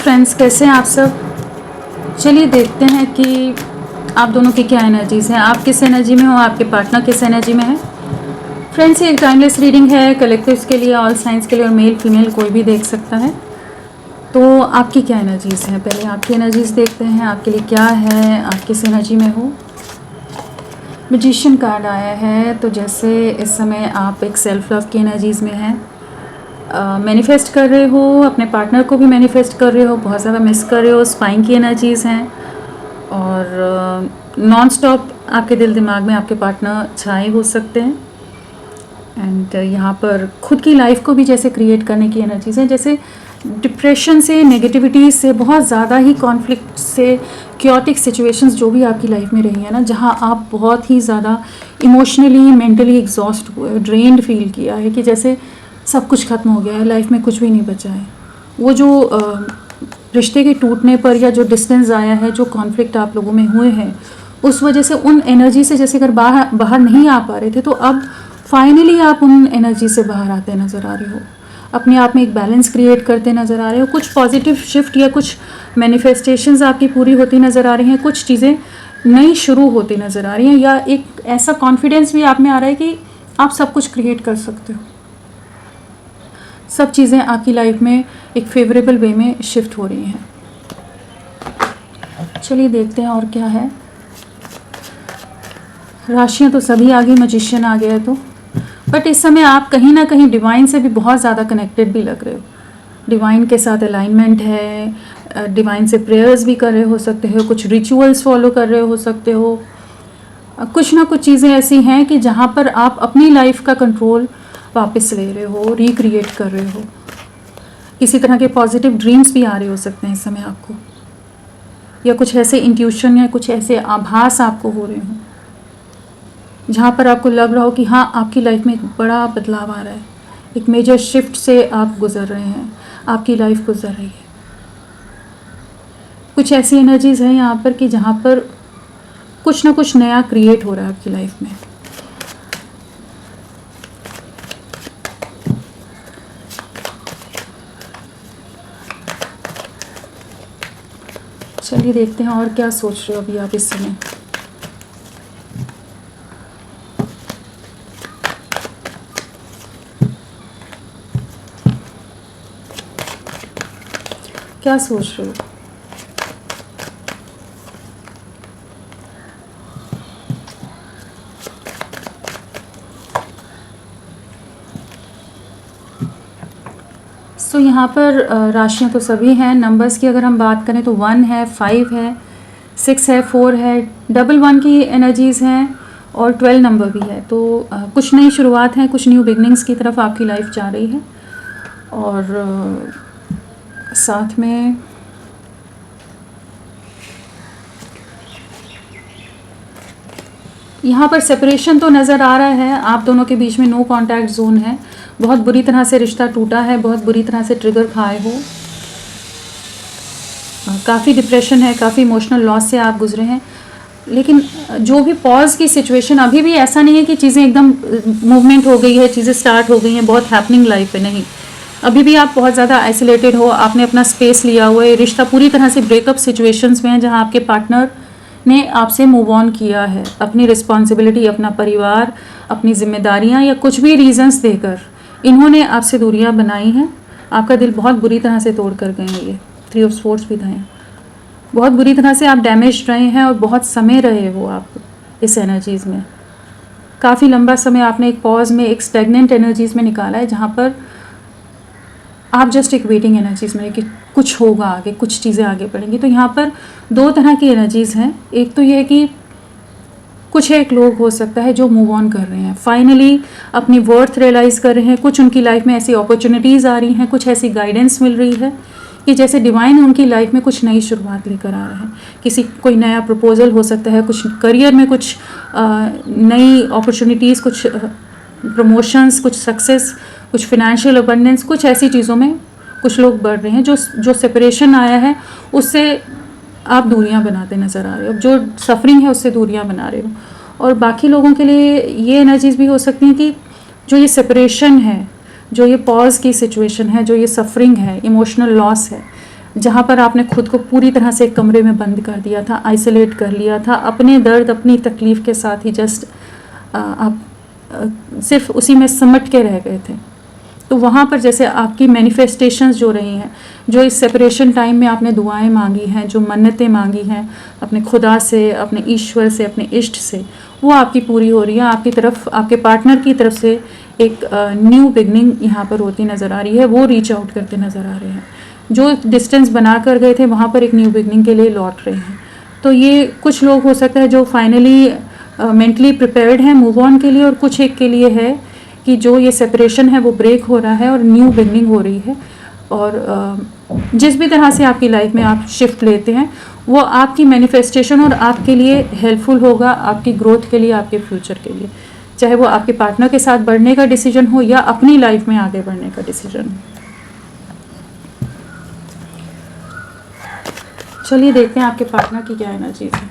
Friends, कैसे हैं आप सब। चलिए देखते हैं कि आप दोनों की क्या एनर्जीज़ हैं, आप किस एनर्जी में हो, आपके पार्टनर किस एनर्जी में है। फ्रेंड्स, ये एक टाइमलेस रीडिंग है, कलेक्टिव्स के लिए, ऑल साइंस के लिए, और मेल फीमेल कोई भी देख सकता है। तो आपकी क्या एनर्जीज़ हैं, पहले आपकी एनर्जीज़ देखते हैं, आपके लिए क्या है, आप किस एनर्जी में हो। मैजिशियन कार्ड आया है, तो जैसे इस समय आप एक सेल्फ लव की एनर्जीज़ में हैं, मैनिफेस्ट कर रहे हो, अपने पार्टनर को भी मैनिफेस्ट कर रहे हो, बहुत ज़्यादा मिस कर रहे हो, स्पाइन की एनर्जीज़ हैं, और नॉन स्टॉप आपके दिल दिमाग में आपके पार्टनर छाए हो सकते हैं। एंड यहाँ पर खुद की लाइफ को भी जैसे क्रिएट करने की एनर्जीज़ हैं, जैसे डिप्रेशन से, नेगेटिविटी से, बहुत ज़्यादा ही कॉन्फ्लिक्ट से, क्योटिक सिचुएशंस जो भी आपकी लाइफ में रही है ना, जहाँ आप बहुत ही ज़्यादा इमोशनली, मेंटली एग्जॉस्ट हुए, ड्रेन्ड फील किया है कि जैसे सब कुछ ख़त्म हो गया है, लाइफ में कुछ भी नहीं बचा है। वो जो रिश्ते के टूटने पर या जो डिस्टेंस आया है, जो कॉन्फ्लिक्ट आप लोगों में हुए हैं, उस वजह से उन एनर्जी से जैसे अगर बाहर नहीं आ पा रहे थे, तो अब फाइनली आप उन एनर्जी से बाहर आते नज़र आ रहे हो, अपने आप में एक बैलेंस क्रिएट करते नज़र आ रहे हो, कुछ पॉजिटिव शिफ्ट या कुछ मैनिफेस्टेशंस आपकी पूरी होती नज़र आ रही हैं, कुछ चीज़ें नई शुरू होती नज़र आ रही हैं, या एक ऐसा कॉन्फिडेंस भी आप में आ रहा है कि आप सब कुछ क्रिएट कर सकते हो। सब चीज़ें आपकी लाइफ में एक फेवरेबल वे में शिफ्ट हो रही हैं। चलिए देखते हैं और क्या है। राशियाँ तो सभी आ गई, मैजिशियन आ गया है, तो बट इस समय आप कहीं ना कहीं डिवाइन से भी बहुत ज़्यादा कनेक्टेड भी लग रहे हो। डिवाइन के साथ अलाइनमेंट है, डिवाइन से प्रेयर्स भी कर रहे हो सकते हो, कुछ रिचुअल्स फॉलो कर रहे हो सकते हो, कुछ ना कुछ चीज़ें ऐसी हैं कि जहाँ पर आप अपनी लाइफ का कंट्रोल वापस ले रहे हो, रिक्रिएट कर रहे हो। किसी तरह के पॉजिटिव ड्रीम्स भी आ रहे हो सकते हैं इस समय आपको, या कुछ ऐसे इंट्यूशन या कुछ ऐसे आभास आपको हो रहे हो जहाँ पर आपको लग रहा हो कि हाँ, आपकी लाइफ में एक बड़ा बदलाव आ रहा है, एक मेजर शिफ्ट से आप गुजर रहे हैं, आपकी लाइफ गुजर रही है। कुछ ऐसी एनर्जीज़ हैं यहाँ पर कि जहाँ पर कुछ ना कुछ नया क्रिएट हो रहा है आपकी लाइफ में। चलिए देखते हैं और क्या सोच रहे हो अभी आप इस समय। क्या सोच रहे हो। तो यहाँ पर राशियाँ तो सभी हैं। नंबर्स की अगर हम बात करें तो 1 है, 5 है, 6 है, 4 है, 11 की एनर्जीज़ हैं, और 12 नंबर भी है। तो कुछ नई शुरुआत है, कुछ न्यू बिगनिंग्स की तरफ आपकी लाइफ जा रही है। और साथ में यहाँ पर सेपरेशन तो नज़र आ रहा है, आप दोनों के बीच में नो कांटेक्ट जोन है, बहुत बुरी तरह से रिश्ता टूटा है, बहुत बुरी तरह से ट्रिगर खाए हो, काफ़ी डिप्रेशन है, काफ़ी इमोशनल लॉस से आप गुजरे हैं। लेकिन जो भी पॉज की सिचुएशन, अभी भी ऐसा नहीं है कि चीज़ें एकदम मूवमेंट हो गई है, चीज़ें स्टार्ट हो गई हैं, बहुत हैपनिंग लाइफ है, नहीं। अभी भी आप बहुत ज़्यादा आइसोलेटेड हो, आपने अपना स्पेस लिया हुआ है, रिश्ता पूरी तरह से ब्रेकअप सिचुएशंस में है, जहाँ आपके पार्टनर ने आपसे मूव ऑन किया है, अपनी रिस्पॉन्सिबिलिटी, अपना परिवार, अपनी जिम्मेदारियां, या कुछ भी रीजंस देकर इन्होंने आपसे दूरियां बनाई हैं। आपका दिल बहुत बुरी तरह से तोड़ कर गए हैं। ये 3 ऑफ स्वॉर्ड्स भी हैं, बहुत बुरी तरह से आप डैमेज रहे हैं, और बहुत समय रहे हो आप इस एनर्जीज़ में। काफ़ी लंबा समय आपने एक पॉज में, एक स्टेगनेंट एनर्जीज़ में निकाला है, जहाँ पर आप जस्ट एक वेटिंग एनर्जीज़ में कि कुछ होगा आगे, कुछ चीज़ें आगे बढ़ेंगी। तो यहाँ पर 2 तरह की एनर्जीज़ हैं। एक तो ये है कि कुछ एक लोग हो सकता है जो मूव ऑन कर रहे हैं, फाइनली अपनी वर्थ रियलाइज़ कर रहे हैं, कुछ उनकी लाइफ में ऐसी अपॉर्चुनिटीज़ आ रही हैं, कुछ ऐसी गाइडेंस मिल रही है कि जैसे डिवाइन उनकी लाइफ में कुछ नई शुरुआत लेकर आ रहे हैं। किसी कोई नया प्रपोजल हो सकता है, कुछ करियर में कुछ नई अपॉर्चुनिटीज़, कुछ प्रमोशंस, कुछ सक्सेस, कुछ फिनेंशियल अबंडेंस, कुछ ऐसी चीज़ों में कुछ लोग बढ़ रहे हैं। जो सेपरेशन आया है उससे आप दूरियां बनाते नज़र आ रहे हो, जो सफरिंग है उससे दूरियां बना रहे हो। और बाकी लोगों के लिए ये एनर्जीज़ भी हो सकती हैं कि जो ये सेपरेशन है, जो ये पॉज की सिचुएशन है, जो ये सफरिंग है, इमोशनल लॉस है, जहाँ पर आपने खुद को पूरी तरह से एक कमरे में बंद कर दिया था, आइसोलेट कर लिया था, अपने दर्द अपनी तकलीफ़ के साथ ही जस्ट आप सिर्फ उसी में सिमट के रह गए थे। तो वहाँ पर जैसे आपकी मैनिफेस्टेशंस जो रही हैं, जो इस सेपरेशन टाइम में आपने दुआएं मांगी हैं, जो मन्नतें मांगी हैं अपने खुदा से, अपने ईश्वर से, अपने इष्ट से, वो आपकी पूरी हो रही है। आपकी तरफ, आपके पार्टनर की तरफ से एक न्यू बिगनिंग यहाँ पर होती नज़र आ रही है। वो रीच आउट करते नज़र आ रहे हैं। जो डिस्टेंस बना कर गए थे वहाँ पर एक न्यू बिगनिंग के लिए लौट रहे हैं। तो ये कुछ लोग हो सकता है जो फाइनली मेंटली प्रिपेयर्ड हैं मूव ऑन के लिए, और कुछ एक के लिए है कि जो ये सेपरेशन है वो ब्रेक हो रहा है और न्यू बिगनिंग हो रही है। और जिस भी तरह से आपकी लाइफ में आप शिफ्ट लेते हैं वो आपकी मैनिफेस्टेशन और आपके लिए हेल्पफुल होगा, आपकी ग्रोथ के लिए, आपके फ्यूचर के लिए, चाहे वो आपके पार्टनर के साथ बढ़ने का डिसीजन हो या अपनी लाइफ में आगे बढ़ने का डिसीजन हो। चलिए देखते हैं आपके पार्टनर की क्या एनर्जीज है।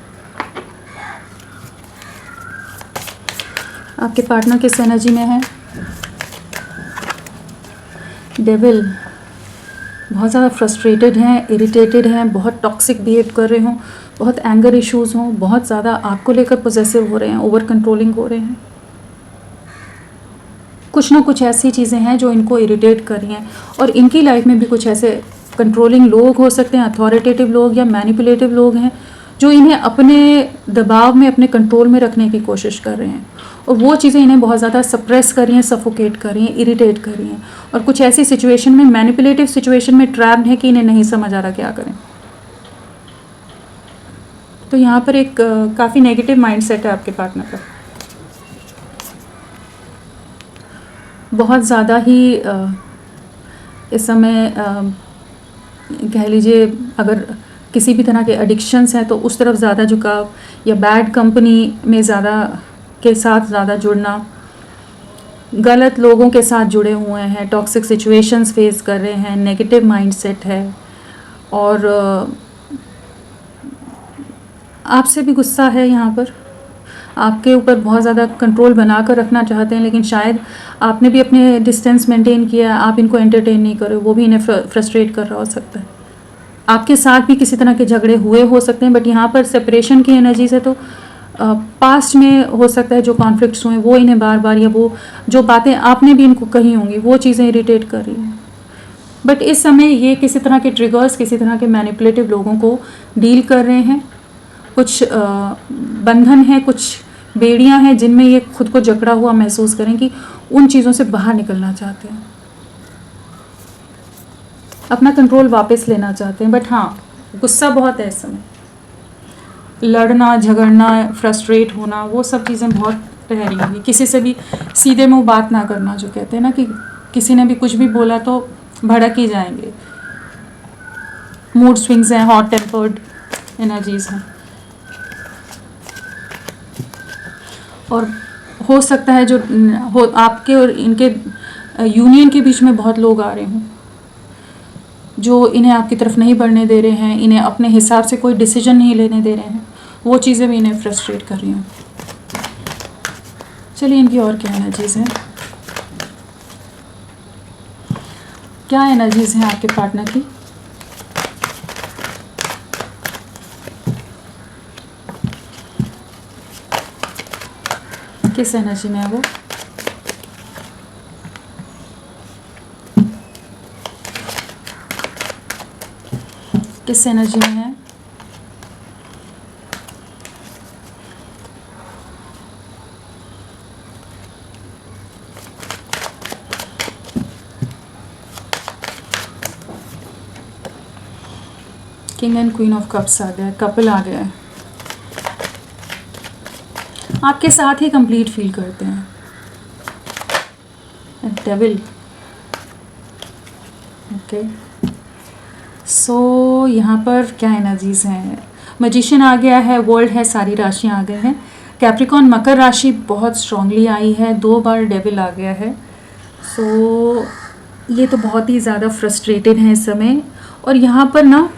आपके पार्टनर किस एनर्जी में है? डेविल। बहुत ज़्यादा फ्रस्ट्रेटेड हैं, इरिटेटेड हैं, बहुत टॉक्सिक बिहेव कर रहे हों, बहुत एंगर इश्यूज़ हों, बहुत ज़्यादा आपको लेकर पोजेसिव हो रहे हैं, ओवर कंट्रोलिंग हो रहे हैं। कुछ ना कुछ ऐसी चीज़ें हैं जो इनको इरिटेट कर रही हैं। और इनकी लाइफ में भी कुछ ऐसे कंट्रोलिंग लोग हो सकते हैं, अथॉरिटेटिव लोग या मैनिपुलेटिव लोग हैं जो इन्हें अपने दबाव में, अपने कंट्रोल में रखने की कोशिश कर रहे हैं। और वो चीज़ें इन्हें बहुत ज़्यादा सप्रेस कर रही हैं, सफोकेट कर रही हैं, इरिटेट कर रही हैं। और कुछ ऐसी सिचुएशन में, मैनिपुलेटिव सिचुएशन में ट्रैप्ड है कि इन्हें नहीं समझ आ रहा क्या करें। तो यहाँ पर एक काफ़ी नेगेटिव माइंडसेट है आपके पार्टनर का। बहुत ज़्यादा ही इस समय कह लीजिए, अगर किसी भी तरह के एडिक्शंस हैं तो उस तरफ ज़्यादा झुकाव, या बैड कंपनी में के साथ ज़्यादा जुड़ना, गलत लोगों के साथ जुड़े हुए हैं, टॉक्सिक सिचुएशंस फेस कर रहे हैं, नेगेटिव माइंडसेट है। और आपसे भी गुस्सा है यहाँ पर, आपके ऊपर बहुत ज़्यादा कंट्रोल बना कर रखना चाहते हैं, लेकिन शायद आपने भी अपने डिस्टेंस मेंटेन किया, आप इनको एंटरटेन नहीं कर रहे, वो भी इन्हें फ्रस्ट्रेट कर रहा हो सकता है। आपके साथ भी किसी तरह के झगड़े हुए हो सकते हैं, बट यहाँ पर सेपरेशन की एनर्जी से तो पास्ट में हो सकता है जो कॉन्फ्लिक्ट्स हुए वो इन्हें बार बार, या वो जो बातें आपने भी इनको कही होंगी वो चीज़ें इरिटेट कर रही हैं। बट इस समय ये किसी तरह के ट्रिगर्स, किसी तरह के मैनिपुलेटिव लोगों को डील कर रहे हैं। कुछ बंधन हैं, कुछ बेड़ियां हैं जिनमें ये खुद को जकड़ा हुआ महसूस करें कि उन चीज़ों से बाहर निकलना चाहते हैं, अपना कंट्रोल वापस लेना चाहते हैं। बट हाँ, गुस्सा बहुत है इस समय, लड़ना, झगड़ना, फ्रस्ट्रेट होना, वो सब चीज़ें बहुत रह रही होंगी। किसी से भी सीधे मुंह बात ना करना, जो कहते हैं ना कि किसी ने भी कुछ भी बोला तो भड़क ही जाएंगे। मूड स्विंग्स हैं, हॉट टेम्पर्ड एनर्जीज हैं। और हो सकता है जो आपके और इनके यूनियन के बीच में बहुत लोग आ रहे हों जो इन्हें आपकी तरफ नहीं बढ़ने दे रहे हैं, इन्हें अपने हिसाब से कोई डिसीजन नहीं लेने दे रहे हैं, वो चीज़ें भी इन्हें फ्रस्ट्रेट कर रही हैं। चलिए इनकी और क्या एनर्जीज़ हैं, क्या एनर्जीज़ हैं आपके पार्टनर की? किस एनर्जी में है वो? किस एनर्जी में है? King and queen of cups आ गया है, कपल आ गया है। आपके साथ ही कंप्लीट फील करते हैं। Devil, okay. सो यहाँ पर क्या एनर्जीज़ हैं? मैजिशियन आ गया है, वर्ल्ड है, सारी राशियाँ आ गई हैं। कैप्रिकॉन मकर राशि बहुत स्ट्रांगली आई है, 2 बार डेविल आ गया है। सो ये तो बहुत ही ज़्यादा फ्रस्ट्रेटेड हैं इस समय। और यहाँ पर ना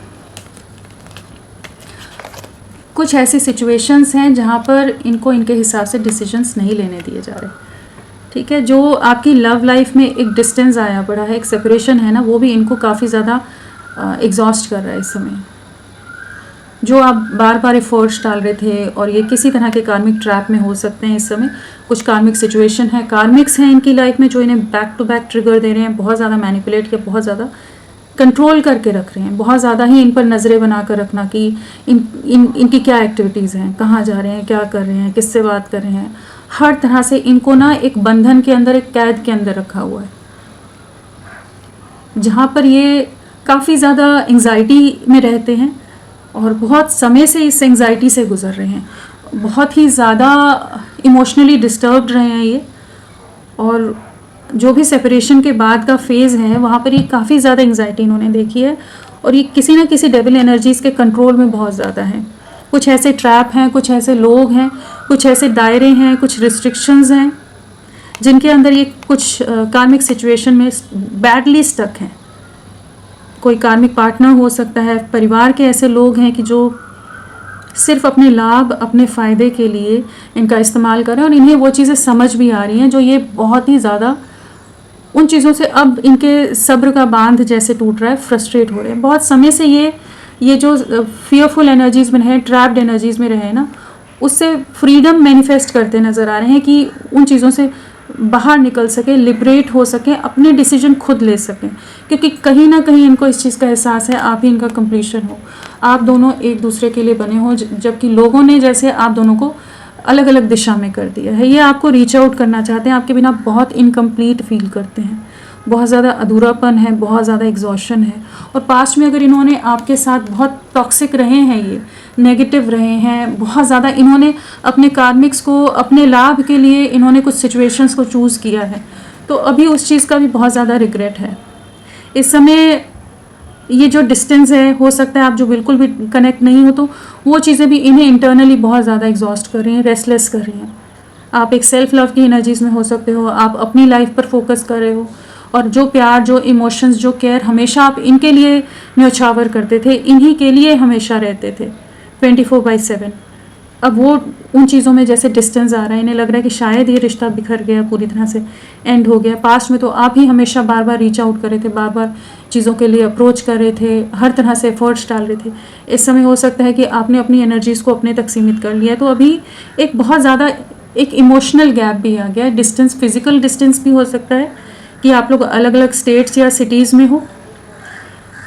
कुछ ऐसी सिचुएशंस हैं जहाँ पर इनको इनके हिसाब से डिसीजंस नहीं लेने दिए जा रहे, ठीक है। जो आपकी लव लाइफ में एक डिस्टेंस आया पड़ा है, एक सेपरेशन है ना, वो भी इनको काफ़ी ज़्यादा एग्जॉस्ट कर रहा है इस समय। जो आप बार बार एफर्ट्स डाल रहे थे और ये किसी तरह के कार्मिक ट्रैप में हो सकते हैं इस समय। कुछ कार्मिक सिचुएशन है, कार्मिक्स हैं इनकी लाइफ में जो इन्हें बैक टू बैक ट्रिगर दे रहे हैं, बहुत ज़्यादा मैनिपुलेट या बहुत ज़्यादा कंट्रोल करके रख रहे हैं, बहुत ज़्यादा ही इन पर नज़रें बना कर रखना कि इनकी क्या एक्टिविटीज़ हैं, कहाँ जा रहे हैं, क्या कर रहे हैं, किससे बात कर रहे हैं। हर तरह से इनको ना एक बंधन के अंदर, एक कैद के अंदर रखा हुआ है, जहाँ पर ये काफ़ी ज़्यादा एंग्जाइटी में रहते हैं और बहुत समय से इस एंग्जाइटी से गुजर रहे हैं। बहुत ही ज़्यादा इमोशनली डिस्टर्ब्ड रहे हैं ये, और जो भी सेपरेशन के बाद का फेज़ है वहाँ पर ये काफ़ी ज़्यादा एंग्जाइटी इन्होंने देखी है, और ये किसी ना किसी डेविल एनर्जीज़ के कंट्रोल में बहुत ज़्यादा है। कुछ ऐसे ट्रैप हैं, कुछ ऐसे लोग हैं, कुछ ऐसे दायरे हैं, कुछ रिस्ट्रिक्शंस हैं जिनके अंदर ये कुछ कार्मिक सिचुएशन में बैडली स्टक हैं। कोई कार्मिक पार्टनर हो सकता है, परिवार के ऐसे लोग हैं कि जो सिर्फ अपने लाभ, अपने फ़ायदे के लिए इनका इस्तेमाल कर रहे हैं, और इन्हें वो चीज़ें समझ भी आ रही हैं जो ये बहुत ही ज़्यादा उन चीज़ों से अब इनके सब्र का बांध जैसे टूट रहा है, फ्रस्ट्रेट हो रहे हैं। बहुत समय से ये जो फियरफुल एनर्जीज़ में रहे, ट्रैप्ड एनर्जीज़ में रहे ना, उससे फ्रीडम मैनिफेस्ट करते नज़र आ रहे हैं कि उन चीज़ों से बाहर निकल सके, लिबरेट हो सके, अपने डिसीजन खुद ले सकें, क्योंकि कहीं ना कहीं इनको इस चीज़ का एहसास है आप ही इनका कंप्लीशन हो, आप दोनों एक दूसरे के लिए बने हो, जबकि लोगों ने जैसे आप दोनों को अलग अलग दिशा में कर दिया है। ये आपको रीच आउट करना चाहते हैं, आपके बिना बहुत इनकम्प्लीट फील करते हैं, बहुत ज़्यादा अधूरापन है, बहुत ज़्यादा एग्जॉशन है। और पास्ट में अगर इन्होंने आपके साथ बहुत टॉक्सिक रहे हैं, ये नेगेटिव रहे हैं, बहुत ज़्यादा इन्होंने अपने कार्मिक्स को अपने लाभ के लिए इन्होंने कुछ सिचुएशंस को चूज़ किया है, तो अभी उस चीज़ का भी बहुत ज़्यादा रिग्रेट है। इस समय ये जो डिस्टेंस है, हो सकता है आप जो बिल्कुल भी कनेक्ट नहीं हो, तो वो चीज़ें भी इन्हें इंटरनली बहुत ज़्यादा एग्जॉस्ट कर रही हैं, रेस्टलेस कर रही हैं। आप एक सेल्फ लव की एनर्जीज़ में हो सकते हो, आप अपनी लाइफ पर फोकस कर रहे हो, और जो प्यार, जो इमोशंस, जो केयर हमेशा आप इनके लिए न्योछावर करते थे, इन्हीं के लिए हमेशा रहते थे 24/7, अब वो उन चीज़ों में जैसे डिस्टेंस आ रहा है, इन्हें लग रहा है कि शायद ये रिश्ता बिखर गया, पूरी तरह से एंड हो गया। पास्ट में तो आप ही हमेशा बार बार रीच आउट कर रहे थे, बार बार चीज़ों के लिए अप्रोच कर रहे थे, हर तरह से एफर्ट्स डाल रहे थे। इस समय हो सकता है कि आपने अपनी एनर्जीज़ को अपने तक सीमित कर लिया है, तो अभी एक बहुत ज़्यादा एक इमोशनल गैप भी आ गया है। डिस्टेंस, फिजिकल डिस्टेंस भी हो सकता है कि आप लोग अलग अलग स्टेट्स या सिटीज़ में हो,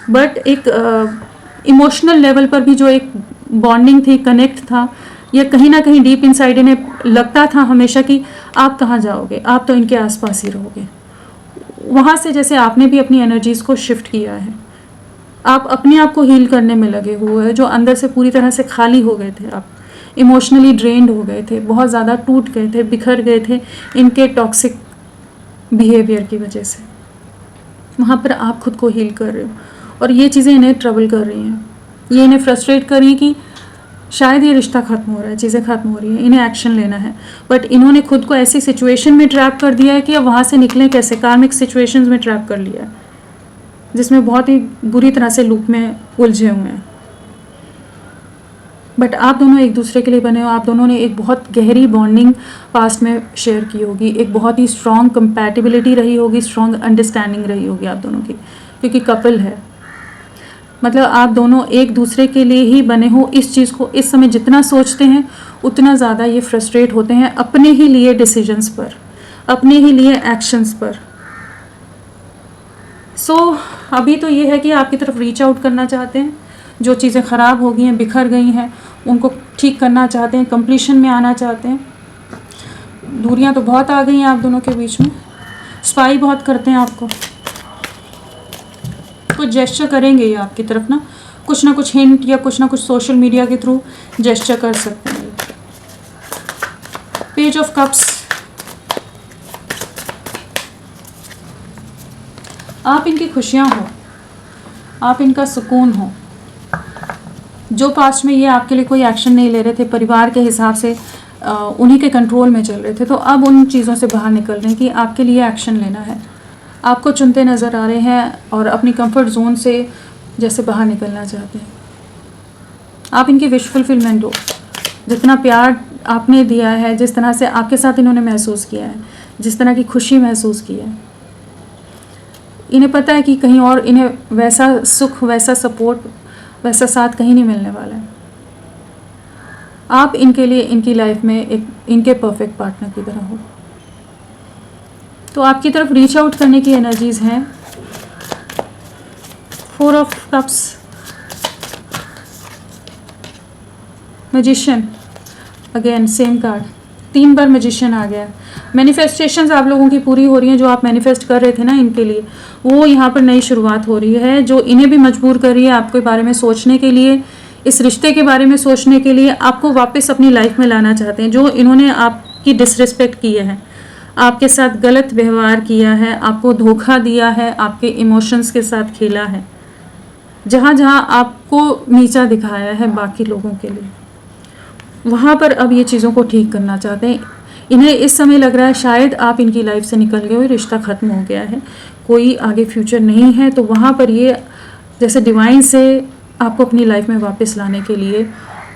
बट एक इमोशनल लेवल पर भी जो एक बॉन्डिंग थी, कनेक्ट था, या कहीं ना कहीं डीप इनसाइड इन्हें लगता था हमेशा कि आप कहाँ जाओगे, आप तो इनके आसपास ही रहोगे। वहाँ से जैसे आपने भी अपनी एनर्जीज़ को शिफ्ट किया है, आप अपने आप को हील करने में लगे हुए हैं, जो अंदर से पूरी तरह से खाली हो गए थे, आप इमोशनली ड्रेन्ड हो गए थे, बहुत ज़्यादा टूट गए थे, बिखर गए थे इनके टॉक्सिक बिहेवियर की वजह से। वहाँ पर आप खुद को हील कर रहे हो, और ये चीज़ें इन्हें ट्रबल कर रही हैं, ये इन्हें फ्रस्ट्रेट कर रही हैं कि शायद ये रिश्ता ख़त्म हो रहा है, चीज़ें ख़त्म हो रही हैं, इन्हें एक्शन लेना है, बट इन्होंने खुद को ऐसी सिचुएशन में ट्रैप कर दिया है कि अब वहाँ से निकलें कैसे। कार्मिक सिचुएशंस में ट्रैप कर लिया है, जिसमें बहुत ही बुरी तरह से लूप में उलझे हुए हैं। बट आप दोनों एक दूसरे के लिए बने हो, आप दोनों ने एक बहुत गहरी बॉन्डिंग पास्ट में शेयर की होगी, एक बहुत ही स्ट्रॉन्ग कंपैटिबिलिटी रही होगी, स्ट्रॉन्ग अंडरस्टैंडिंग रही होगी आप दोनों की, क्योंकि कपल है, मतलब आप दोनों एक दूसरे के लिए ही बने हो। इस चीज़ को इस समय जितना सोचते हैं उतना ज़्यादा ये फ्रस्ट्रेट होते हैं अपने ही लिए डिसीजंस पर, अपने ही लिए एक्शंस पर। सो अभी तो ये है कि आपकी तरफ रीच आउट करना चाहते हैं, जो चीज़ें ख़राब हो गई हैं, बिखर गई हैं, उनको ठीक करना चाहते हैं, कंप्लीशन में आना चाहते हैं। दूरियां तो बहुत आ गई हैं आप दोनों के बीच में, स्पाई बहुत करते हैं आपको, कुछ जेस्चर करेंगे ये आपकी तरफ ना कुछ हिंट या कुछ ना कुछ सोशल मीडिया के थ्रू जेस्चर कर सकते हैं। पेज ऑफ कप्स, आप इनकी खुशियां हो, आप इनका सुकून हो। जो पास्ट में ये आपके लिए कोई एक्शन नहीं ले रहे थे, परिवार के हिसाब से उन्हीं के कंट्रोल में चल रहे थे, तो अब उन चीज़ों से बाहर निकल रहे हैं कि आपके लिए एक्शन लेना है, आपको चुनते नज़र आ रहे हैं और अपनी कंफर्ट जोन से जैसे बाहर निकलना चाहते हैं। आप इनकी विश फुलफिलमेंट हो, जितना प्यार आपने दिया है, जिस तरह से आपके साथ इन्होंने महसूस किया है, जिस तरह की खुशी महसूस की है, इन्हें पता है कि कहीं और इन्हें वैसा सुख, वैसा सपोर्ट, वैसा साथ कहीं नहीं मिलने वाला है। आप इनके लिए इनकी लाइफ में एक इनके परफेक्ट पार्टनर की तरह हो। तो आपकी तरफ रीच आउट करने की एनर्जीज हैं। 4 of cups, magician, again same card, 3 बार मैजिशियन आ गया। मैनिफेस्टेशंस आप लोगों की पूरी हो रही हैं, जो आप मैनिफेस्ट कर रहे थे ना इनके लिए, वो यहाँ पर नई शुरुआत हो रही है, जो इन्हें भी मजबूर कर रही है आपके बारे में सोचने के लिए, इस रिश्ते के बारे में सोचने के लिए। आपको वापस अपनी लाइफ में लाना चाहते हैं। जो इन्होंने आपकी डिसरिस्पेक्ट की है, आपके साथ गलत व्यवहार किया है, आपको धोखा दिया है, आपके इमोशंस के साथ खेला है, जहाँ जहाँ आपको नीचा दिखाया है बाकी लोगों के लिए, वहाँ पर अब ये चीज़ों को ठीक करना चाहते हैं। इन्हें इस समय लग रहा है शायद आप इनकी लाइफ से निकल गए हो, रिश्ता ख़त्म हो गया है, कोई आगे फ्यूचर नहीं है। तो वहाँ पर ये जैसे डिवाइन से आपको अपनी लाइफ में वापस लाने के लिए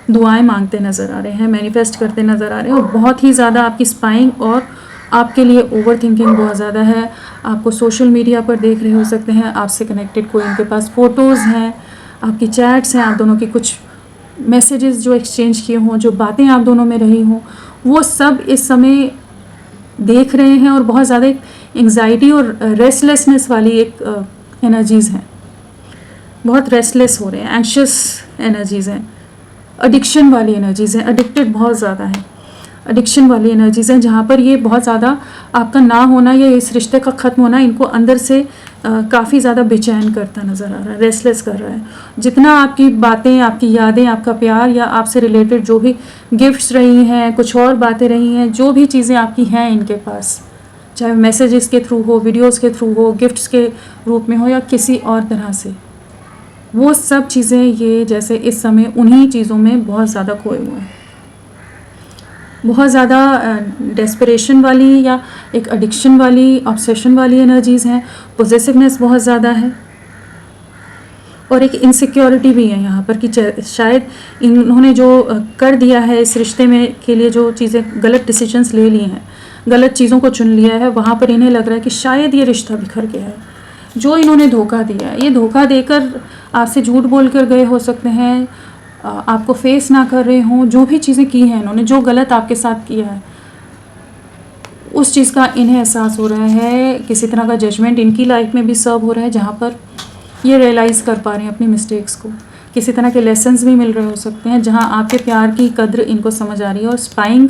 दुआएं मांगते नज़र आ रहे हैं, मैनिफेस्ट करते नज़र आ रहे हैं। और बहुत ही ज़्यादा आपकी स्पाइंग और आपके लिए ओवर थिंकिंग बहुत ज़्यादा है। आपको सोशल मीडिया पर देख रहे हो सकते हैं, आपसे कनेक्टेड कोई इनके पास फ़ोटोज़ हैं, आपकी चैट्स हैं, आप दोनों की कुछ मैसेजेस जो एक्सचेंज किए हों, जो बातें आप दोनों में रही हों, वो सब इस समय देख रहे हैं। और बहुत ज़्यादा एक एंग्जाइटी और रेस्टलेसनेस वाली एक एनर्जीज़ हैं, बहुत रेस्टलेस हो रहे हैं, एंग्शियस एनर्जीज़ हैं, एडिक्शन वाली एनर्जीज़ हैं, एडिक्टेड बहुत ज़्यादा है, एडिक्शन वाली एनर्जीज़ हैं, जहाँ पर ये बहुत ज़्यादा आपका ना होना या इस रिश्ते का ख़त्म होना इनको अंदर से काफ़ी ज़्यादा बेचैन करता नज़र आ रहा है, रेस्टलेस कर रहा है। जितना आपकी बातें, आपकी यादें, आपका प्यार या आपसे रिलेटेड जो भी गिफ्ट्स रही हैं, कुछ और बातें रही हैं, जो भी चीज़ें आपकी हैं इनके पास, चाहे मैसेजेस के थ्रू हो, वीडियोस के थ्रू हो, गिफ्ट्स के रूप में हो या किसी और तरह से, वो सब चीज़ें ये जैसे इस समय उन्हीं चीज़ों में बहुत ज़्यादा खोए हुए हैं। बहुत ज़्यादा डेस्परेशन वाली या एक एडिक्शन वाली, ऑब्सेशन वाली एनर्जीज़ हैं, पोजेसिवनेस बहुत ज़्यादा है, और एक इनसिक्योरिटी भी है यहाँ पर कि शायद इन्होंने जो कर दिया है इस रिश्ते में के लिए, जो चीज़ें गलत डिसीजंस ले लिए हैं, गलत चीज़ों को चुन लिया है, वहाँ पर इन्हें लग रहा है कि शायद ये रिश्ता बिखर गया है। जो इन्होंने धोखा दिया है, ये धोखा देकर आपसे झूठ बोल कर गए हो सकते हैं, आपको फेस ना कर रहे हों, जो भी चीज़ें की हैं इन्होंने, जो गलत आपके साथ किया है, उस चीज़ का इन्हें एहसास हो रहा है। किसी तरह का जजमेंट इनकी लाइफ में भी सर्व हो रहा है, जहाँ पर ये रियलाइज़ कर पा रहे हैं अपनी मिस्टेक्स को। किसी तरह के लेसन्स भी मिल रहे हो सकते हैं, जहाँ आपके प्यार की कद्र इनको समझ आ रही है। और स्पाइंग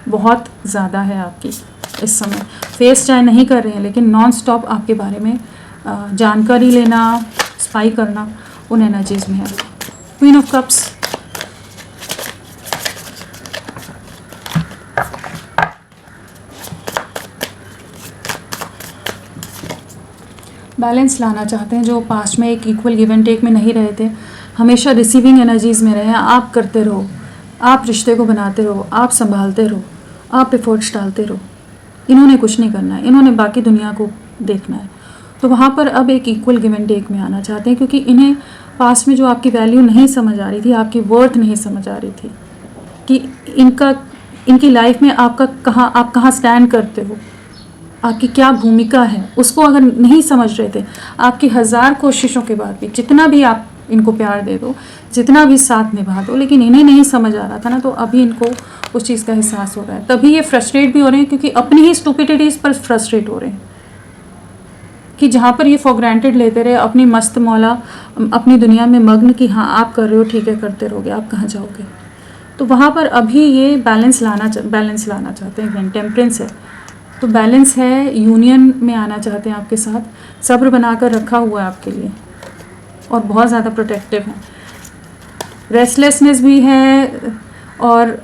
बहुत ज़्यादा है आपकी इस समय, फेस चाहे नहीं कर रहे हैं, लेकिन नॉन स्टॉप आपके बारे में जानकारी लेना, स्पाई करना उन एनर्जीज़ में है। क्वीन ऑफ कप्स, बैलेंस लाना चाहते हैं। जो पास्ट में एक इक्वल गिव एंड टेक में नहीं रहे थे, हमेशा रिसीविंग एनर्जीज़ में रहे। आप करते रहो, आप रिश्ते को बनाते रहो, आप संभालते रहो, आप एफर्ट्स डालते रहो। इन्होंने कुछ नहीं करना है, इन्होंने बाकी दुनिया को देखना है। तो वहाँ पर अब एक इक्वल गिव एंड टेक में आना चाहते हैं, क्योंकि इन्हें पास्ट में जो आपकी वैल्यू नहीं समझ आ रही थी, आपकी वर्थ नहीं समझ आ रही थी कि इनकी लाइफ में आप कहाँ स्टैंड करते हो, आपकी क्या भूमिका है, उसको अगर नहीं समझ रहे थे, आपकी 1000 कोशिशों के बाद भी, जितना भी आप इनको प्यार दे दो, जितना भी साथ निभा दो, लेकिन इन्हें नहीं समझ आ रहा था ना, तो अभी इनको उस चीज़ का एहसास हो रहा है। तभी ये फ्रस्ट्रेट भी हो रहे हैं, क्योंकि अपनी ही स्टुपिडिटीज़ पर फ्रस्ट्रेट हो रहे हैं कि जहाँ पर ये फॉर ग्रांटेड लेते रहे, अपनी मस्त मौला अपनी दुनिया में मग्न कि हाँ आप कर रहे हो, ठीक है करते रहोगे, आप कहाँ जाओगे। तो वहाँ पर अभी ये बैलेंस लाना चाहते हैं। टेम्परेंस है, तो बैलेंस है, यूनियन में आना चाहते हैं आपके साथ, सब्र बनाकर रखा हुआ है आपके लिए और बहुत ज़्यादा प्रोटेक्टिव है। रेस्टलेसनेस भी है और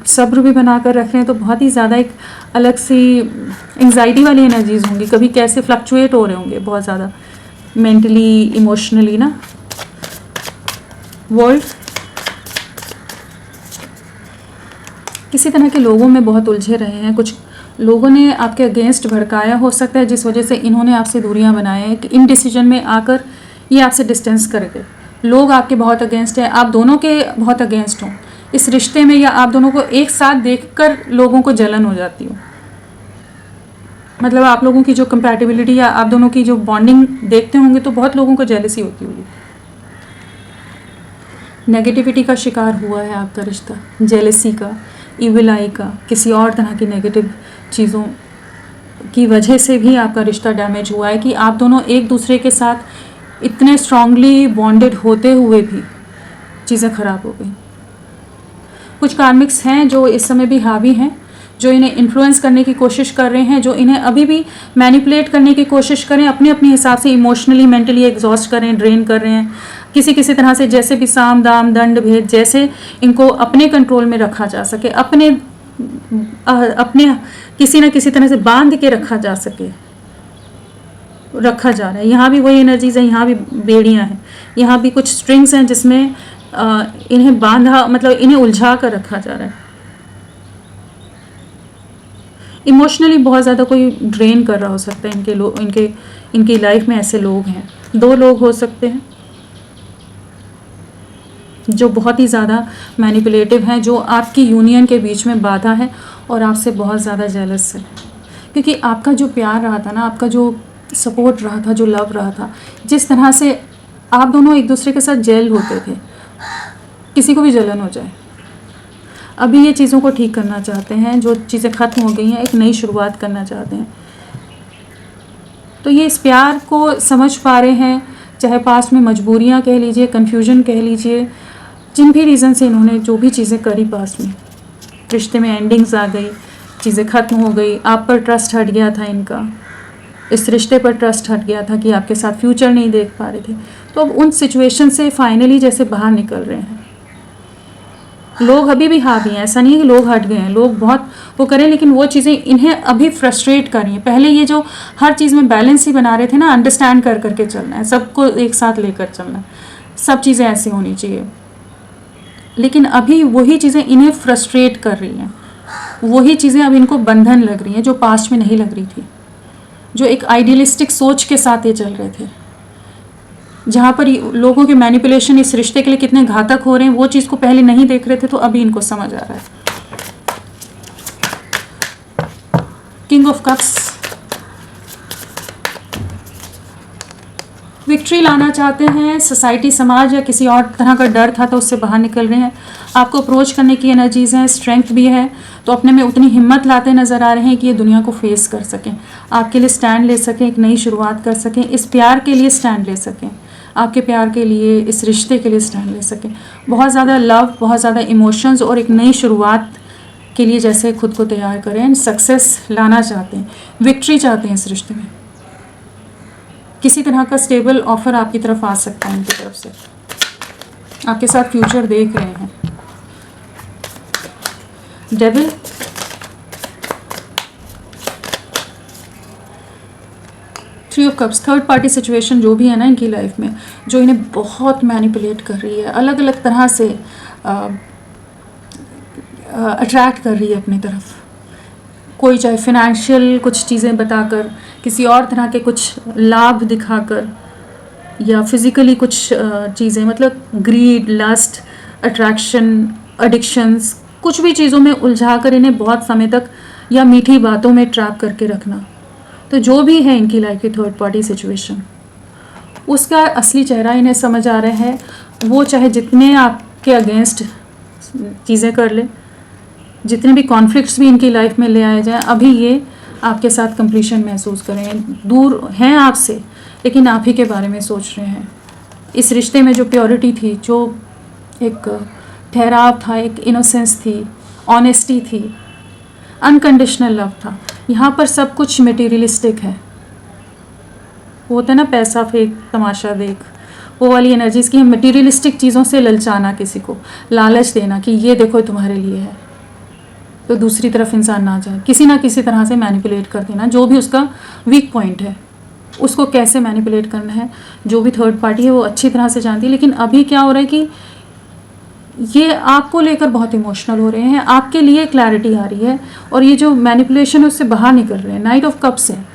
सब्र भी बनाकर रख रहे हैं, तो बहुत ही ज़्यादा एक अलग सी एंग्जाइटी वाली एनर्जीज होंगी। कभी कैसे फ्लक्चुएट हो रहे होंगे बहुत ज़्यादा मेंटली, इमोशनली ना। वर्ल्ड, किसी तरह के लोगों में बहुत उलझे रहे हैं, कुछ लोगों ने आपके अगेंस्ट भड़काया हो सकता है, जिस वजह से इन्होंने आपसे दूरियां बनाए हैं। इन डिसीजन में आकर ये आपसे डिस्टेंस कर गए। लोग आपके बहुत अगेंस्ट हैं, आप दोनों के बहुत अगेंस्ट हों इस रिश्ते में, या आप दोनों को एक साथ देखकर लोगों को जलन हो जाती हो। मतलब आप लोगों की जो कंपैटिबिलिटी या आप दोनों की जो बॉन्डिंग देखते होंगे तो बहुत लोगों को जेलसी होती होगी। नेगेटिविटी का शिकार हुआ है आपका रिश्ता, जेलसी का, इविल आई का, किसी और तरह की नेगेटिव चीज़ों की वजह से भी आपका रिश्ता डैमेज हुआ है कि आप दोनों एक दूसरे के साथ इतने स्ट्रांगली बॉन्डेड होते हुए भी चीज़ें ख़राब हो गई। कुछ कार्मिक्स हैं जो इस समय भी हावी हैं, जो इन्हें इन्फ्लुएंस करने की कोशिश कर रहे हैं, जो इन्हें अभी भी मैनिपुलेट करने की कोशिश करें, अपने अपने हिसाब से इमोशनली मेंटली एग्जॉस्ट करें, ड्रेन कर रहे हैं किसी किसी तरह से, जैसे भी साम दाम दंड भेद, जैसे इनको अपने कंट्रोल में रखा जा सके, अपने किसी न किसी तरह से बांध के रखा जा सके, रखा जा रहा है। यहाँ भी वही एनर्जीज है, यहाँ भी बेड़ियाँ हैं, यहाँ भी कुछ स्ट्रिंग्स हैं जिसमें इन्हें बांधा, मतलब इन्हें उलझा कर रखा जा रहा है। इमोशनली बहुत ज़्यादा कोई ड्रेन कर रहा हो सकता है इनकी लाइफ में ऐसे लोग हैं। 2 लोग हो सकते हैं जो बहुत ही ज़्यादा मैनिपुलेटिव हैं, जो आपकी यूनियन के बीच में बाधा है और आपसे बहुत ज़्यादा जेलस है, क्योंकि आपका जो प्यार रहा था ना, आपका जो सपोर्ट रहा था, जो लव रहा था, जिस तरह से आप दोनों एक दूसरे के साथ जेल होते थे, किसी को भी जलन हो जाए। अभी ये चीज़ों को ठीक करना चाहते हैं, जो चीज़ें ख़त्म हो गई हैं, एक नई शुरुआत करना चाहते हैं। तो ये इस प्यार को समझ पा रहे हैं, चाहे पास में मजबूरियां कह लीजिए, कन्फ्यूजन कह लीजिए, जिन भी रीज़न से इन्होंने जो भी चीज़ें करी, पास में रिश्ते में एंडिंग्स आ गई, चीज़ें ख़त्म हो गई, आप पर ट्रस्ट हट गया था इनका, इस रिश्ते पर ट्रस्ट हट गया था कि आपके साथ फ्यूचर नहीं देख पा रहे थे। तो अब उन सिचुएशन से फाइनली जैसे बाहर निकल रहे हैं। लोग अभी भी हावी हैं, ऐसा नहीं है कि लोग हट गए हैं, लोग बहुत वो करें, लेकिन वो चीज़ें इन्हें अभी फ्रस्ट्रेट कर रही हैं। पहले ये जो हर चीज़ में बैलेंस ही बना रहे थे ना, अंडरस्टैंड कर करके चलना है, सबको एक साथ लेकर चलना है, सब चीज़ें ऐसी होनी चाहिए, लेकिन अभी वही चीज़ें इन्हें फ्रस्ट्रेट कर रही हैं, वही चीज़ें अब इनको बंधन लग रही हैं जो पास्ट में नहीं लग रही थी, जो एक आइडियलिस्टिक सोच के साथ ये चल रहे थे, जहाँ पर लोगों के मैनिपुलेशन इस रिश्ते के लिए कितने घातक हो रहे हैं, वो चीज़ को पहले नहीं देख रहे थे, तो अभी इनको समझ आ रहा है। किंग ऑफ कप्स, विक्ट्री लाना चाहते हैं, सोसाइटी, समाज या किसी और तरह का डर था तो उससे बाहर निकल रहे हैं। आपको अप्रोच करने की एनर्जीज हैं, स्ट्रेंथ भी है, तो अपने में उतनी हिम्मत लाते नज़र आ रहे हैं कि ये दुनिया को फेस कर सकें, आपके लिए स्टैंड ले सकें, एक नई शुरुआत कर सकें, इस प्यार के लिए स्टैंड ले सकें, आपके प्यार के लिए, इस रिश्ते के लिए स्टैंड ले सकें। बहुत ज़्यादा लव, बहुत ज़्यादा इमोशंस और एक नई शुरुआत के लिए जैसे खुद को तैयार करें, सक्सेस लाना चाहते हैं, विक्ट्री चाहते हैं इस रिश्ते में। किसी तरह का स्टेबल ऑफर आपकी तरफ आ सकता है, इनकी तरफ से आपके साथ फ्यूचर देख रहे हैं। Devil, three of cups, third party situation जो भी है ना इनकी लाइफ में, जो इन्हें बहुत मैनिपुलेट कर रही है, अलग अलग तरह से अट्रैक्ट कर रही है अपनी तरफ। कोई चाहे फिनेंशियल कुछ चीज़ें बताकर, किसी और तरह के कुछ लाभ दिखाकर, या फिज़िकली कुछ चीज़ें, मतलब ग्रीड, लस्ट, अट्रैक्शन, एडिक्शंस, कुछ भी चीज़ों में उलझा कर इन्हें बहुत समय तक, या मीठी बातों में ट्रैप करके रखना। तो जो भी है इनकी लाइफ की थर्ड पार्टी सिचुएशन, उसका असली चेहरा इन्हें समझ आ रहा है। वो चाहे जितने आपके अगेंस्ट चीज़ें कर ले, जितने भी कॉन्फ्लिक्ट्स भी इनकी लाइफ में ले आए जाएं, अभी ये आपके साथ कंप्लीशन महसूस करें। दूर हैं आपसे, लेकिन आप ही के बारे में सोच रहे हैं। इस रिश्ते में जो प्योरिटी थी, जो एक ठहराव था, एक इनोसेंस थी, ऑनेस्टी थी, अनकंडीशनल लव था, यहाँ पर सब कुछ मटेरियलिस्टिक है। वो होता है ना, पैसा फेंक तमाशा देख, वो वाली एनर्जीज की मटेरियलिस्टिक चीज़ों से ललचाना, किसी को लालच देना कि ये देखो तुम्हारे लिए है, तो दूसरी तरफ इंसान ना जाए, किसी ना किसी तरह से मैनिपुलेट कर देना, जो भी उसका वीक पॉइंट है उसको कैसे मैनिपुलेट करना है, जो भी थर्ड पार्टी है वो अच्छी तरह से जानती है। लेकिन अभी क्या हो रहा है कि ये आपको लेकर बहुत इमोशनल हो रहे हैं, आपके लिए क्लैरिटी आ रही है, और ये जो मैनिपुलेशन है उससे बाहर निकल रहे हैं। नाइट ऑफ कप्स है,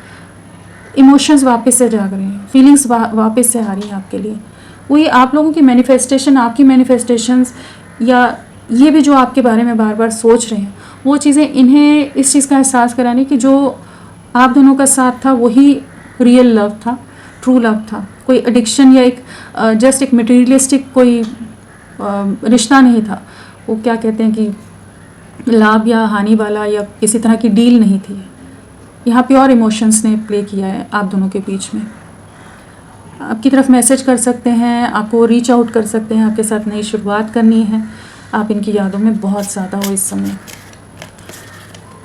इमोशंस वापस से जाग रहे हैं, फीलिंग्स वापस से आ रही हैं आपके लिए। वही आप लोगों की मैनिफेस्टेशन, आपकी मैनिफेस्टेशंस, या ये भी जो आपके बारे में बार बार सोच रहे हैं, वो चीज़ें इन्हें इस चीज़ का एहसास कराने कि जो आप दोनों का साथ था वही रियल लव था, ट्रू लव था। कोई एडिक्शन या एक जस्ट एक मटेरियलिस्टिक कोई रिश्ता नहीं था। वो क्या कहते हैं कि लाभ या हानि वाला या किसी तरह की डील नहीं थी। यहाँ प्योर इमोशंस ने प्ले किया है आप दोनों के बीच में। आपकी तरफ मैसेज कर सकते हैं, आपको रीच आउट कर सकते हैं, आपके साथ नई शुरुआत करनी है। आप इनकी यादों में बहुत ज़्यादा हो इस समय।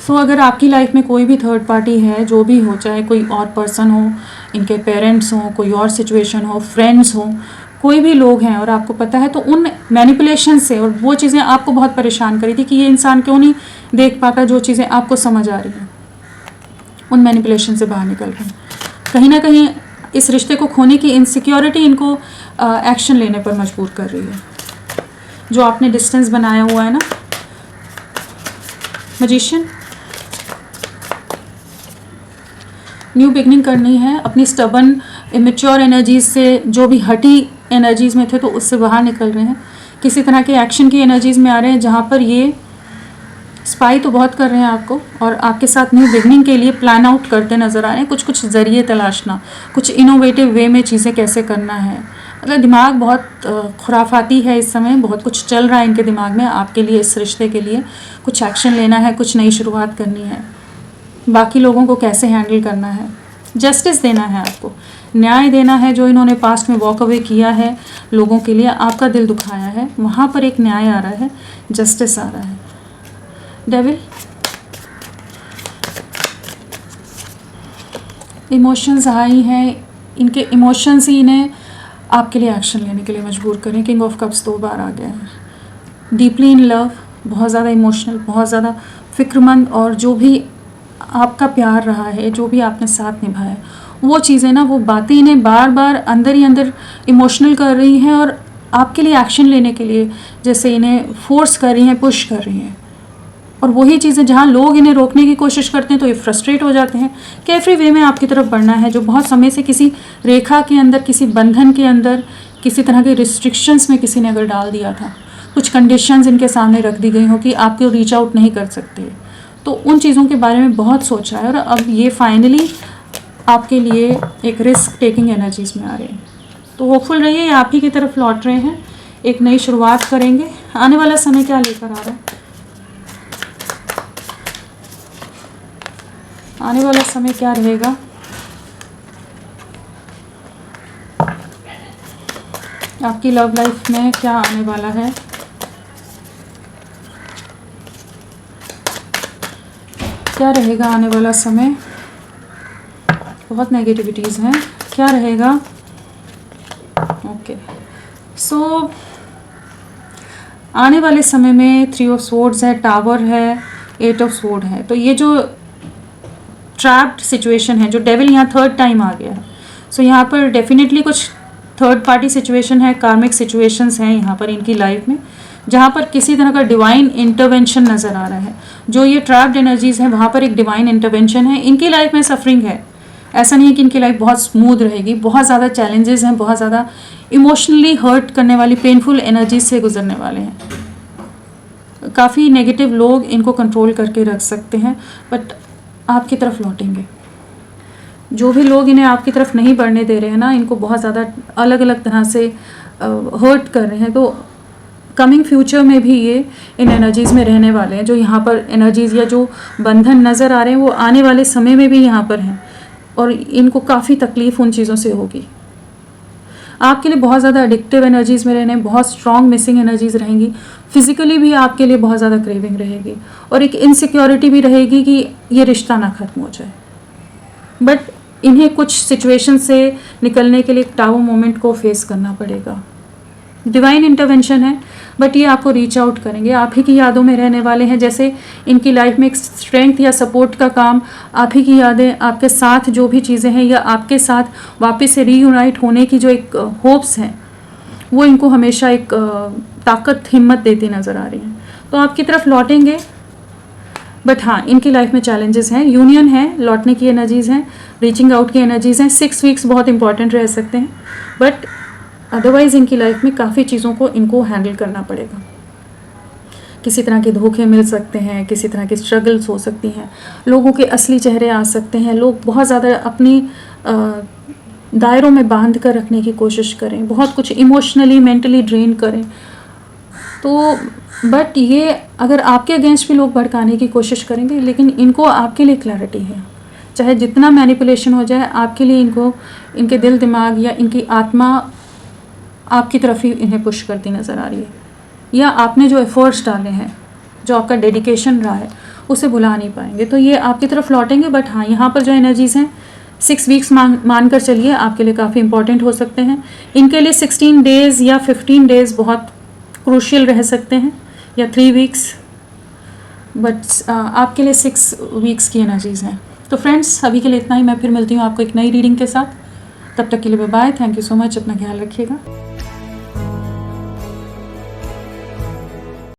सो अगर आपकी लाइफ में कोई भी थर्ड पार्टी है, जो भी हो, चाहे कोई और पर्सन हो, इनके पेरेंट्स हों, कोई और सिचुएशन हो, फ्रेंड्स हों, कोई भी लोग हैं और आपको पता है, तो उन मैनिपुलेशन से, और वो चीज़ें आपको बहुत परेशान करी थी कि ये इंसान क्यों नहीं देख पाता जो चीज़ें आपको समझ आ रही हैं, उन मैनिपुलेशन से बाहर निकल रहे हैं। कहीं ना कहीं इस रिश्ते को खोने की इनसिक्योरिटी इनको एक्शन लेने पर मजबूर कर रही है। जो आपने डिस्टेंस बनाया हुआ है ना, मैजिशियन, न्यू बिगनिंग करनी है। अपनी स्टबन इमेच्योर एनर्जीज से, जो भी हटी एनर्जीज में थे, तो उससे बाहर निकल रहे हैं। किसी तरह के एक्शन की एनर्जीज में आ रहे हैं, जहाँ पर ये स्पाई तो बहुत कर रहे हैं आपको, और आपके साथ न्यू बिगनिंग के लिए प्लान आउट करते नज़र आ रहे हैं। कुछ कुछ ज़रिए तलाशना, कुछ इनोवेटिव वे में चीज़ें कैसे करना है। मतलब दिमाग बहुत खुराफाती है इस समय, बहुत कुछ चल रहा है इनके दिमाग में आपके लिए, इस रिश्ते के लिए। कुछ एक्शन लेना है, कुछ नई शुरुआत करनी है, बाकी लोगों को कैसे हैंडल करना है, जस्टिस देना है आपको, न्याय देना है। जो इन्होंने पास्ट में वॉक अवे किया है, लोगों के लिए आपका दिल दुखाया है, वहाँ पर एक न्याय आ रहा है, जस्टिस आ रहा है। डेविल, इमोशंस हाई हैं, इनके इमोशंस ही इन्हें आपके लिए एक्शन लेने के लिए मजबूर करें। किंग ऑफ कप्स 2 बार आ गया है। डीपली इन लव, बहुत ज़्यादा इमोशनल, बहुत ज़्यादा फिक्रमंद, और जो भी आपका प्यार रहा है, जो भी आपने साथ निभाया, वो चीज़ें ना, वो बातें इन्हें बार बार अंदर ही अंदर इमोशनल कर रही हैं, और आपके लिए एक्शन लेने के लिए जैसे इन्हें फोर्स कर रही हैं, पुश कर रही हैं। और वही चीज़ें जहाँ लोग इन्हें रोकने की कोशिश करते हैं तो ये फ्रस्ट्रेट हो जाते हैं। कैफरी वे में आपकी तरफ बढ़ना है, जो बहुत समय से किसी रेखा के अंदर, किसी बंधन के अंदर, किसी तरह के रिस्ट्रिक्शंस में किसी ने अगर डाल दिया था, कुछ कंडीशंस इनके सामने रख दी गई हो कि आपको रीच आउट नहीं कर सकते, तो उन चीज़ों के बारे में बहुत सोचा है। और अब ये फाइनली आपके लिए एक रिस्क टेकिंग एनर्जीज में आ रहे हैं। तो होपफुल रहिए, आप ही की तरफ लौट रहे हैं, एक नई शुरुआत करेंगे। आने वाला समय क्या लेकर आ रहा है? आने वाला समय क्या रहेगा? आपकी लव लाइफ में क्या आने वाला है? क्या रहेगा आने वाला समय? बहुत नेगेटिविटीज़ हैं, क्या रहेगा? ओके, सो आने वाले समय में 3 ऑफ स्वॉर्ड्स है, टावर है, 8 ऑफ स्वॉर्ड है। तो ये जो ट्रैप्ड सिचुएशन है, जो डेविल यहाँ थर्ड टाइम आ गया है, सो यहाँ पर डेफिनेटली कुछ थर्ड पार्टी सिचुएशन है, कार्मिक सिचुएशंस हैं यहाँ पर इनकी लाइफ में, जहाँ पर किसी तरह का डिवाइन इंटरवेंशन नज़र आ रहा है। जो ये ट्रैप्ड एनर्जीज़ हैं, वहाँ पर एक डिवाइन इंटरवेंशन है। इनकी लाइफ में सफरिंग है, ऐसा नहीं है कि इनकी लाइफ बहुत स्मूथ रहेगी, बहुत ज़्यादा चैलेंजेस हैं, बहुत ज़्यादा इमोशनली हर्ट करने वाली पेनफुल एनर्जीज से गुजरने वाले हैं। काफ़ी नेगेटिव लोग इनको कंट्रोल करके रख सकते हैं, बट आपकी तरफ लौटेंगे। जो भी लोग इन्हें आपकी तरफ नहीं बढ़ने दे रहे हैं ना, इनको बहुत ज़्यादा अलग अलग तरह से हर्ट कर रहे हैं, तो कमिंग फ्यूचर में भी ये इन एनर्जीज़ में रहने वाले हैं। जो यहाँ पर एनर्जीज़ या जो बंधन नज़र आ रहे हैं, वो आने वाले समय में भी यहाँ पर हैं, और इनको काफ़ी तकलीफ़ उन चीज़ों से होगी। आपके लिए बहुत ज़्यादा एडिक्टिव एनर्जीज़ में रहने, बहुत स्ट्रॉन्ग मिसिंग एनर्जीज़ रहेंगी। फिज़िकली भी आपके लिए बहुत ज़्यादा क्रेविंग रहेगी, और एक इनसिक्योरिटी भी रहेगी कि ये रिश्ता ना ख़त्म हो जाए। बट इन्हें कुछ सिचुएशन से निकलने के लिए एक टावर मोमेंट को फेस करना पड़ेगा। डिवाइन इंटरवेंशन है, बट ये आपको रीच आउट करेंगे, आप ही की यादों में रहने वाले हैं। जैसे इनकी लाइफ में एक स्ट्रेंथ या सपोर्ट का काम, आप ही की यादें, आपके साथ जो भी चीज़ें हैं, या आपके साथ वापस से रीयूनाइट होने की जो एक होप्स हैं, वो इनको हमेशा एक ताकत, हिम्मत देती नज़र आ रही हैं। तो आपकी तरफ लौटेंगे, बट हाँ, इनकी लाइफ में चैलेंजेस हैं। यूनियन है, लौटने की एनर्जीज़ हैं, रीचिंग आउट की एनर्जीज़ हैं। 6 वीक्स बहुत इंपॉर्टेंट रह सकते हैं, बट अदरवाइज़ इनकी लाइफ में काफ़ी चीज़ों को इनको हैंडल करना पड़ेगा। किसी तरह के धोखे मिल सकते हैं, किसी तरह की स्ट्रगल्स हो सकती हैं, लोगों के असली चेहरे आ सकते हैं, लोग बहुत ज़्यादा अपनी दायरों में बांध कर रखने की कोशिश करें, बहुत कुछ इमोशनली मेंटली ड्रेन करें। तो बट ये अगर आपके अगेंस्ट भी लोग भड़काने की कोशिश करेंगे, लेकिन इनको आपके लिए क्लैरिटी है, चाहे जितना मैनिपुलेशन हो जाए, आपके लिए इनको इनके दिल दिमाग या इनकी आत्मा आपकी तरफ ही इन्हें पुश करती नज़र आ रही है, या आपने जो एफर्ट्स डाले हैं, जो आपका डेडिकेशन रहा है, उसे भुला नहीं पाएंगे। तो ये आपकी तरफ लौटेंगे। बट हाँ, यहाँ पर जो एनर्जीज़ हैं 6 वीक्स मान कर चलिए, आपके लिए काफ़ी इंपॉर्टेंट हो सकते हैं। इनके लिए 16 डेज़ या 15 डेज़ बहुत क्रूशियल रह सकते हैं, या 3 वीक्स, बट आपके लिए 6 वीक्स की एनर्जीज़ हैं। तो फ्रेंड्स, अभी के लिए इतना ही। मैं फिर मिलती हूँ आपको एक नई रीडिंग के साथ। तब तक के लिए bye. Thank you so much. अपना ख्याल रखिएगा।